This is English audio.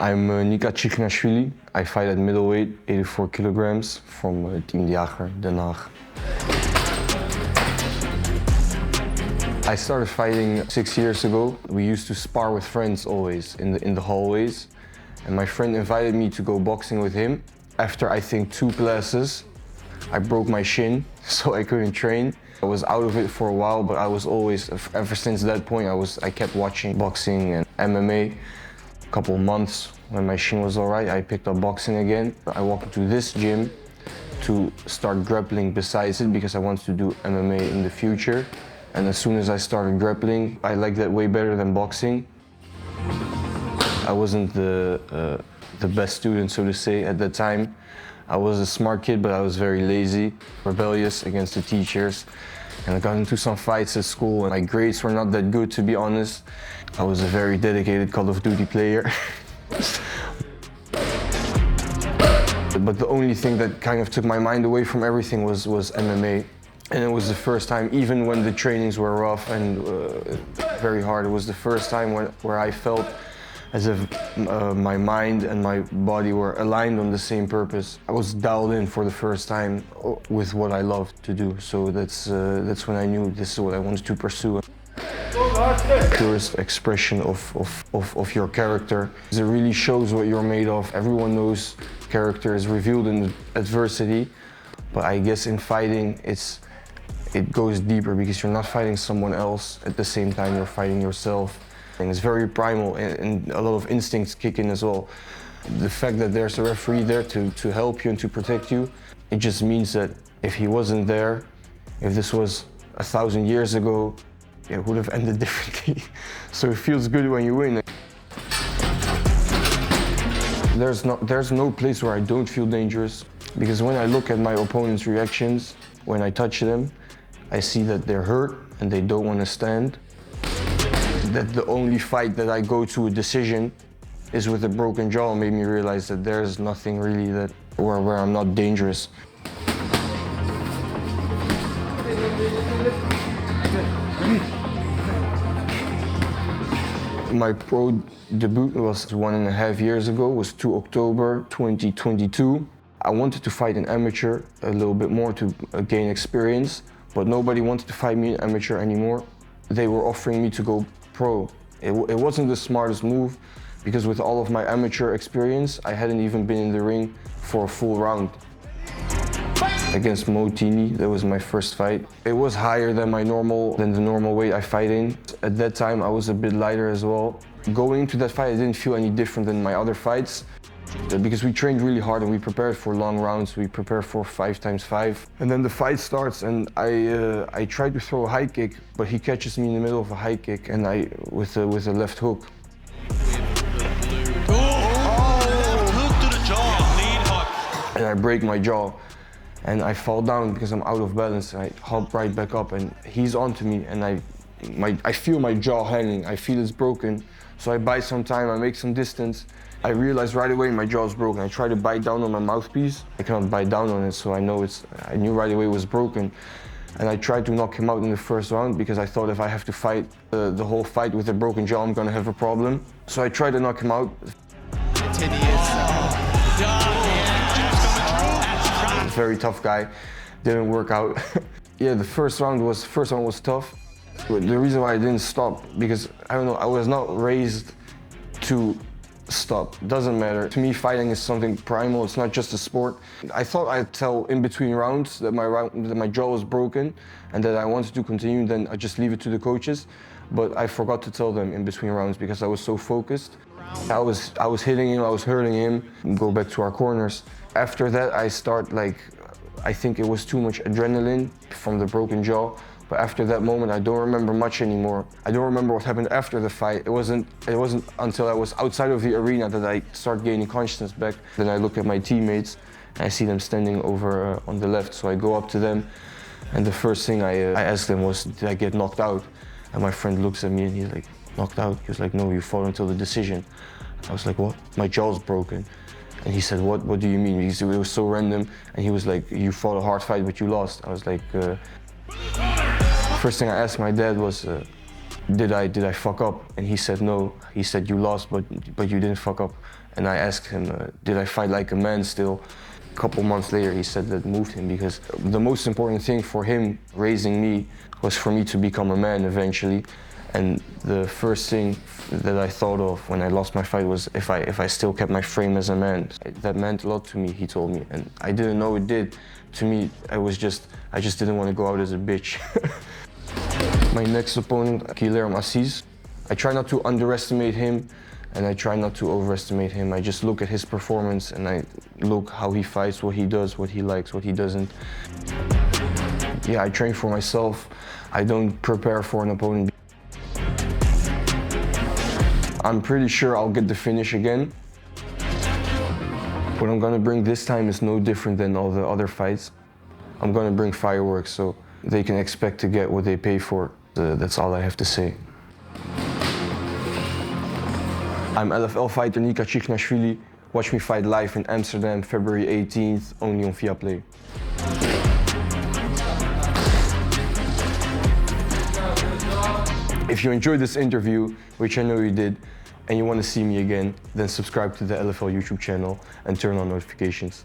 I'm Nika Tchikhinachvili. I fight at middleweight, 84 kilograms, from Team Jager, Den Haag. I started fighting 6 years ago. We used to spar with friends always in the hallways. And my friend invited me to go boxing with him. After I think 2 classes, I broke my shin, so I couldn't train. I was out of it for a while, but I was always, ever since that point, I kept watching boxing and MMA. A couple of months when my shin was alright, I picked up boxing again. I walked into this gym to start grappling besides it because I wanted to do MMA in the future. And as soon as I started grappling, I liked that way better than boxing. I wasn't the best student, so to say, at that time. I was a smart kid, but I was very lazy, rebellious against the teachers. And I got into some fights at school, and my grades were not that good, to be honest. I was a very dedicated Call of Duty player. But the only thing that kind of took my mind away from everything was MMA. And it was the first time, even when the trainings were rough and very hard, it was the first time where I felt as if my mind and my body were aligned on the same purpose. I was dialed in for the first time with what I loved to do. So that's when I knew this is what I wanted to pursue. The purest expression of your character. It really shows what you're made of. Everyone knows character is revealed in adversity, but I guess in fighting it goes deeper because you're not fighting someone else at the same time you're fighting yourself. And it's very primal and a lot of instincts kick in as well. The fact that there's a referee there to help you and to protect you, it just means that if he wasn't there, if this was 1,000 years ago, it would have ended differently. So it feels good when you win. There's no place where I don't feel dangerous, because when I look at my opponent's reactions, when I touch them, I see that they're hurt and they don't want to stand. That the only fight that I go to a decision is with a broken jaw made me realize that there's nothing really where I'm not dangerous. My pro debut was 1.5 years ago, was 2 October 2022. I wanted to fight an amateur a little bit more to gain experience, but nobody wanted to fight me an amateur anymore. They were offering me to go pro. It wasn't the smartest move because with all of my amateur experience, I hadn't even been in the ring for a full round. Against Motini, that was my first fight. It was higher than the normal weight I fight in. At that time, I was a bit lighter as well. Going into that fight, I didn't feel any different than my other fights because we trained really hard and we prepared for long rounds. We prepared for 5x5. And then the fight starts and I try to throw a high kick, but he catches me in the middle of a high kick and with a left hook. And I break my jaw. And I fall down because I'm out of balance. I hop right back up and he's onto me and I feel my jaw hanging. I feel it's broken. So I bite some time, I make some distance. I realize right away my jaw is broken. I try to bite down on my mouthpiece. I cannot bite down on it, so I knew right away it was broken. And I tried to knock him out in the first round because I thought if I have to fight the whole fight with a broken jaw, I'm gonna have a problem. So I tried to knock him out. Very tough guy, didn't work out. Yeah, the first round was tough. But the reason why I didn't stop, because I don't know, I was not raised to stop. Doesn't matter. To me, fighting is something primal. It's not just a sport. I thought I'd tell in between rounds that my jaw was broken and that I wanted to continue. Then I just leave it to the coaches. But I forgot to tell them in between rounds because I was so focused. I was hitting him. I was hurting him. Go back to our corners. After that, I think it was too much adrenaline from the broken jaw. But after that moment, I don't remember much anymore. I don't remember what happened after the fight. It wasn't until I was outside of the arena that I start gaining consciousness back. Then I look at my teammates and I see them standing over on the left. So I go up to them and the first thing I asked them was, did I get knocked out? And my friend looks at me and he's like, knocked out? He was like, no, you fought until the decision. I was like, what? My jaw's broken. And he said, what do you mean? Because it was so random. And he was like, you fought a hard fight, but you lost. I was like, first thing I asked my dad was, did I fuck up? And he said no. He said, you lost, but you didn't fuck up. And I asked him, did I fight like a man still? A couple months later, he said that moved him, because the most important thing for him raising me was for me to become a man eventually. And the first thing that I thought of when I lost my fight was if I still kept my frame as a man. That meant a lot to me, he told me, and I didn't know it did. To me, I just didn't want to go out as a bitch. My next opponent, Guilherme Assis. I try not to underestimate him, and I try not to overestimate him. I just look at his performance and I look how he fights, what he does, what he likes, what he doesn't. Yeah, I train for myself. I don't prepare for an opponent. I'm pretty sure I'll get the finish again. What I'm gonna bring this time is no different than all the other fights. I'm gonna bring fireworks, so they can expect to get what they pay for. That's all I have to say. I'm LFL fighter Nika Tchikhinachvili. Watch me fight live in Amsterdam, February 18th, only on Viaplay. If you enjoyed this interview, which I know you did, and you want to see me again, then subscribe to the LFL YouTube channel and turn on notifications.